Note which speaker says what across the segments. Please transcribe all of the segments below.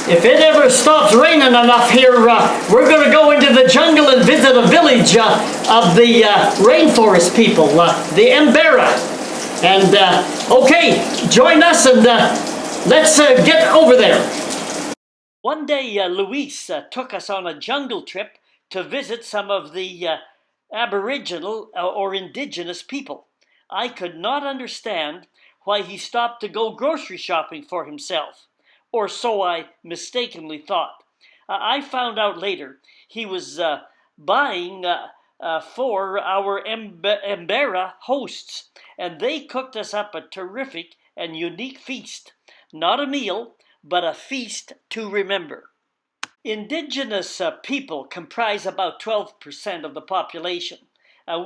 Speaker 1: If it ever stops raining enough here, we're going to go into the jungle and visit a village of the Rainforest people, the Embera. And okay, join us and let's get over there. One day, Luis took us on a jungle trip to visit some of the Aboriginal or Indigenous people. I could not understand why he stopped to go grocery shopping for himself, or so I mistakenly thought. I found out later he was buying for our Embera hosts, and they cooked us up a terrific and unique feast. Not a meal, but a feast to remember. Indigenous people comprise about 12% of the population.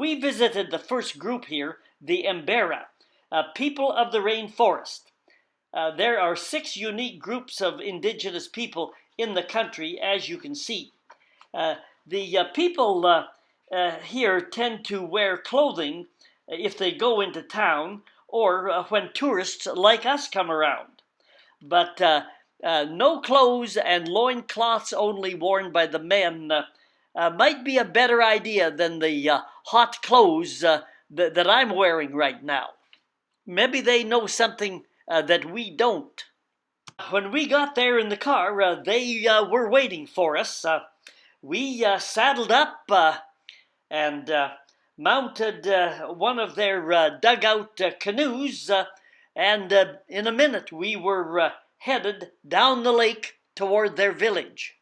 Speaker 1: We visited the first group here, the Embera, people of the rainforest. There are 6 unique groups of indigenous people in the country, as you can see. The people here tend to wear clothing if they go into town or when tourists like us come around. But no clothes and loincloths only worn by the men might be a better idea than the hot clothes that I'm wearing right now. Maybe they know something that we don't. When we got there in the car, they were waiting for us. We saddled up and mounted one of their dugout canoes, and in a minute we were headed down the lake toward their village.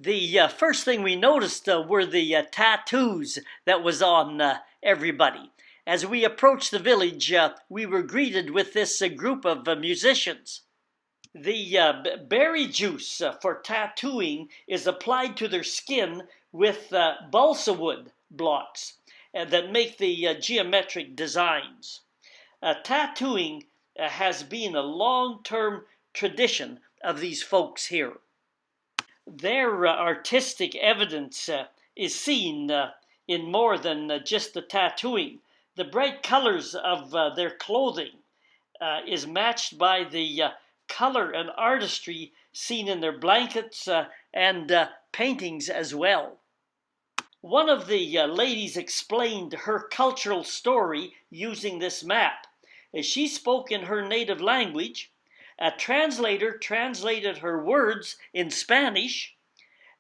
Speaker 1: The first thing we noticed were the tattoos that was on everybody. As we approached the village, we were greeted with this group of musicians. The berry juice for tattooing is applied to their skin with balsa wood blocks that make the geometric designs. Tattooing has been a long-term tradition of these folks here. Their artistic evidence is seen in more than just the tattooing. The bright colors of their clothing is matched by the color and artistry seen in their blankets and paintings as well. One of the ladies explained her cultural story using this map. She spoke in her native language. A translator translated her words in Spanish,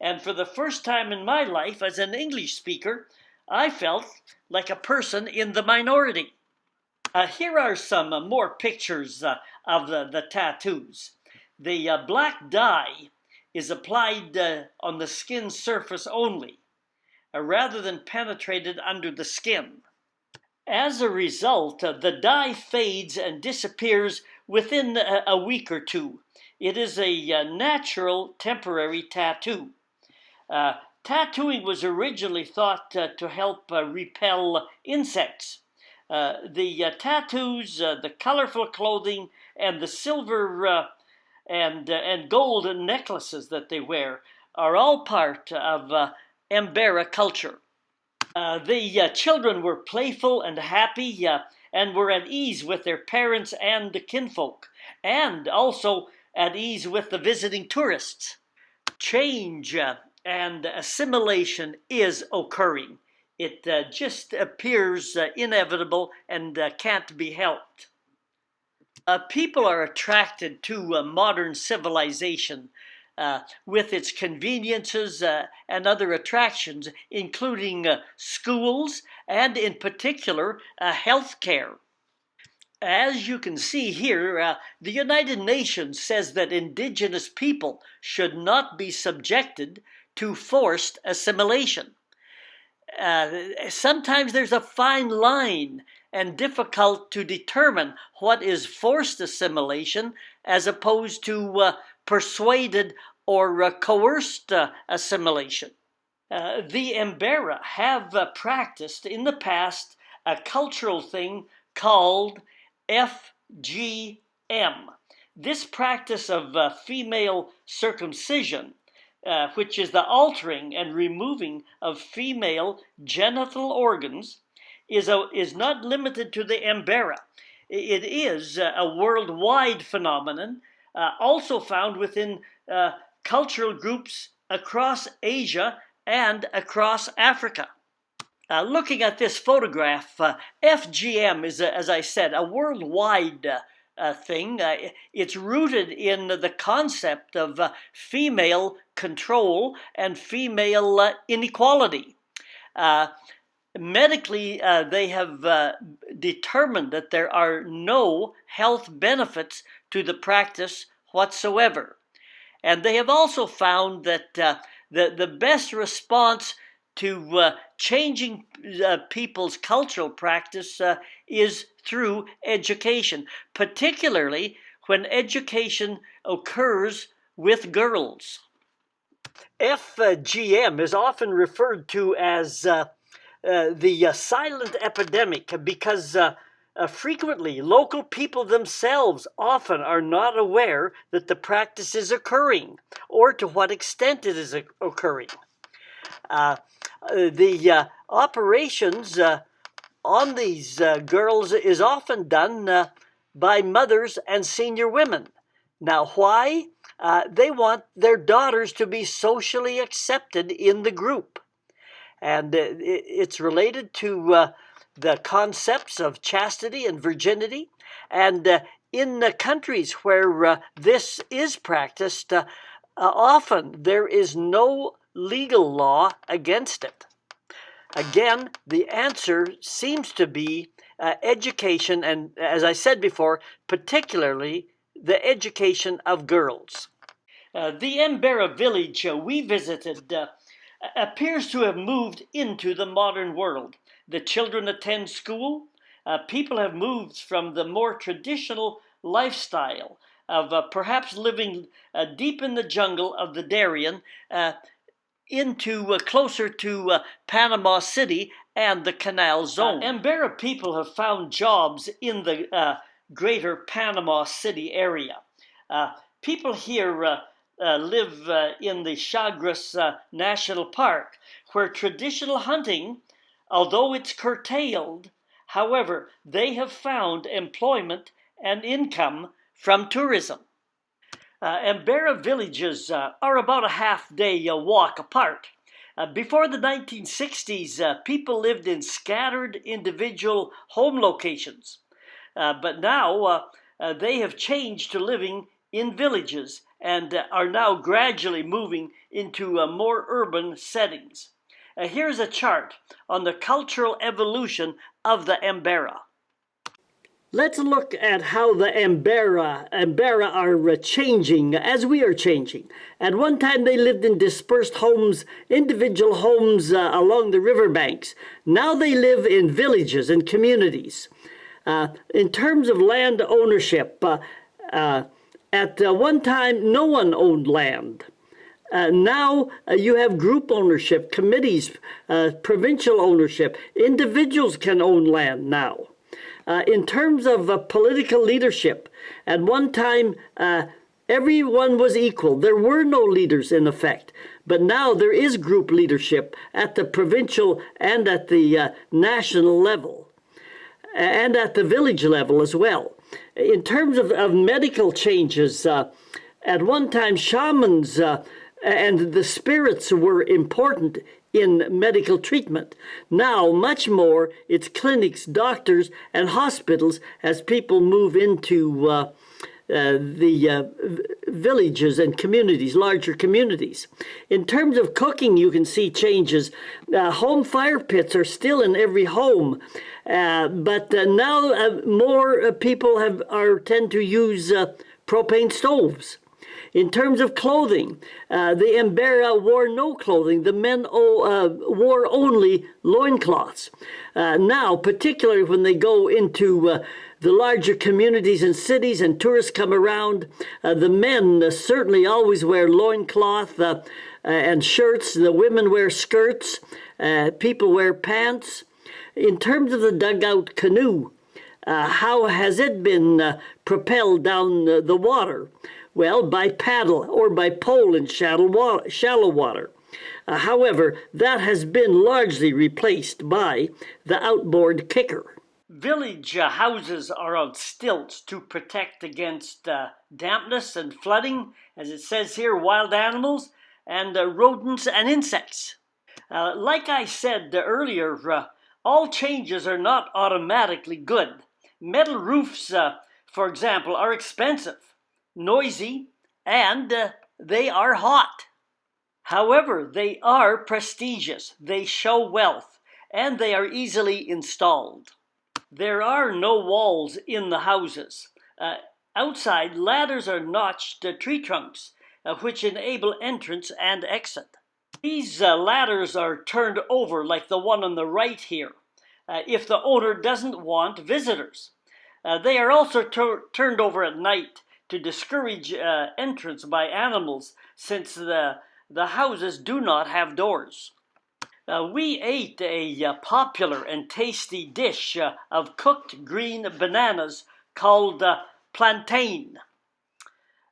Speaker 1: and for the first time in my life as an English speaker, I felt like a person in the minority. Here are some more pictures of the tattoos. The black dye is applied on the skin surface only, rather than penetrated under the skin. As a result, the dye fades and disappears within a week or two. It is a natural temporary tattoo. Tattooing was originally thought to help repel insects. The tattoos, the colorful clothing, and the silver and gold necklaces that they wear are all part of Embarra culture. The children were playful and happy and were at ease with their parents and the kinfolk, and also at ease with the visiting tourists. Change and assimilation is occurring. It just appears inevitable and can't be helped. People are attracted to modern civilization with its conveniences and other attractions, including schools and, in particular, health care. As you can see here, the United Nations says that indigenous people should not be subjected to forced assimilation. Sometimes there's a fine line and difficult to determine what is forced assimilation as opposed to persuaded or coerced assimilation. The Embera have practiced in the past a cultural thing called FGM. This practice of female circumcision, which is the altering and removing of female genital organs, is not limited to the Embera. It is a worldwide phenomenon, also found within cultural groups across Asia and across Africa. Looking at this photograph, FGM is, as I said, a worldwide thing. It's rooted in the concept of female control and female inequality. Medically, they have determined that there are no health benefits to the practice whatsoever. And they have also found that the best response to changing people's cultural practice is through education, particularly when education occurs with girls. FGM is often referred to as the silent epidemic because frequently local people themselves often are not aware that the practice is occurring or to what extent it is occurring. The operations on these girls is often done by mothers and senior women. Now, why? They want their daughters to be socially accepted in the group. And it's related to the concepts of chastity and virginity. And in the countries where this is practiced, often there is no legal law against it. Again, the answer seems to be education, and as I said before, particularly the education of girls. The Embera village we visited appears to have moved into the modern world. The children attend school. People have moved from the more traditional lifestyle of perhaps living deep in the jungle of the Darien into closer to Panama City and the Canal Zone. Embera people have found jobs in the greater Panama City area. People here live in the Chagres National Park, where traditional hunting, although it's curtailed, however, they have found employment and income from tourism. Embera villages are about a half-day walk apart. Before the 1960s, people lived in scattered individual home locations. But now they have changed to living in villages and are now gradually moving into more urban settings. Here's a chart on the cultural evolution of the Embera. Let's look at how the Embera are changing as we are changing. At one time they lived in dispersed homes, individual homes along the riverbanks. Now they live in villages and communities. In terms of land ownership, at one time no one owned land. Now you have group ownership, committees, provincial ownership. Individuals can own land now. In terms of political leadership, at one time everyone was equal. There were no leaders in effect. But now there is group leadership at the provincial and at the national level, and at the village level as well. In terms of medical changes, at one time shamans and the spirits were important in medical treatment. Now, much more, it's clinics, doctors, and hospitals as people move into the villages and communities, larger communities. In terms of cooking, you can see changes. Home fire pits are still in every home, but now more people tend to use propane stoves. In terms of clothing, the Embera wore no clothing. The men wore only loincloths. Now, particularly when they go into the larger communities and cities and tourists come around, the men certainly always wear loincloth. and shirts. The women wear skirts. People wear pants. In terms of the dugout canoe, how has it been propelled down the water? Well, by paddle or by pole in shallow water. However, that has been largely replaced by the outboard kicker. Village houses are on stilts to protect against dampness and flooding, as it says here, wild animals, and rodents and insects. Like I said earlier, all changes are not automatically good. Metal roofs, for example, are expensive, noisy, and they are hot. However, they are prestigious, they show wealth, and they are easily installed. There are no walls in the houses. Outside, ladders are notched tree trunks, which enable entrance and exit. These ladders are turned over like the one on the right here, if the owner doesn't want visitors. They are also turned over at night to discourage entrance by animals, since the houses do not have doors. We ate a popular and tasty dish of cooked green bananas called plantain.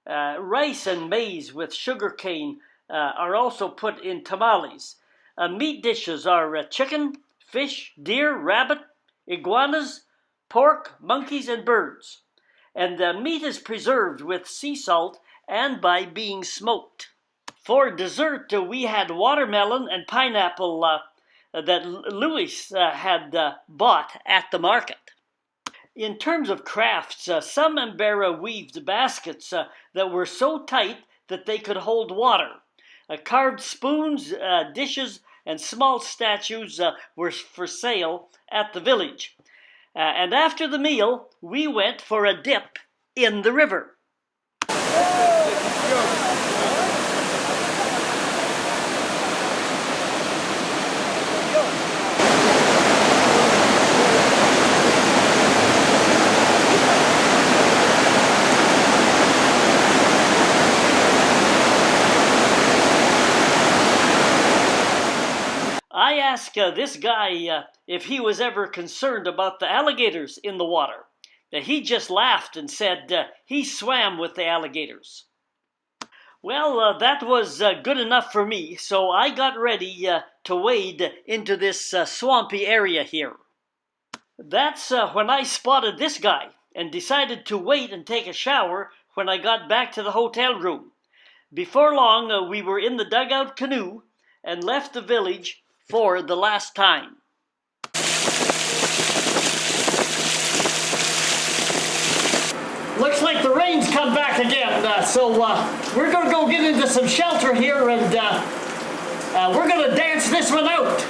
Speaker 1: Rice and maize with sugar cane are also put in tamales. Meat dishes are chicken, fish, deer, rabbit, iguanas, pork, monkeys, and birds. And the meat is preserved with sea salt and by being smoked. For dessert, we had watermelon and pineapple that Louis had bought at the market. In terms of crafts, some Embera weaved baskets that were so tight that they could hold water. Carved spoons, dishes, and small statues were for sale at the village. And after the meal, we went for a dip in the river. I asked this guy if he was ever concerned about the alligators in the water. He just laughed and said he swam with the alligators. Well, that was good enough for me, so I got ready to wade into this swampy area here. That's when I spotted this guy and decided to wait and take a shower when I got back to the hotel room. Before long, we were in the dugout canoe and left the village for the last time. Looks like the rain's come back again, so we're going to go get into some shelter here, and we're going to dance this one out.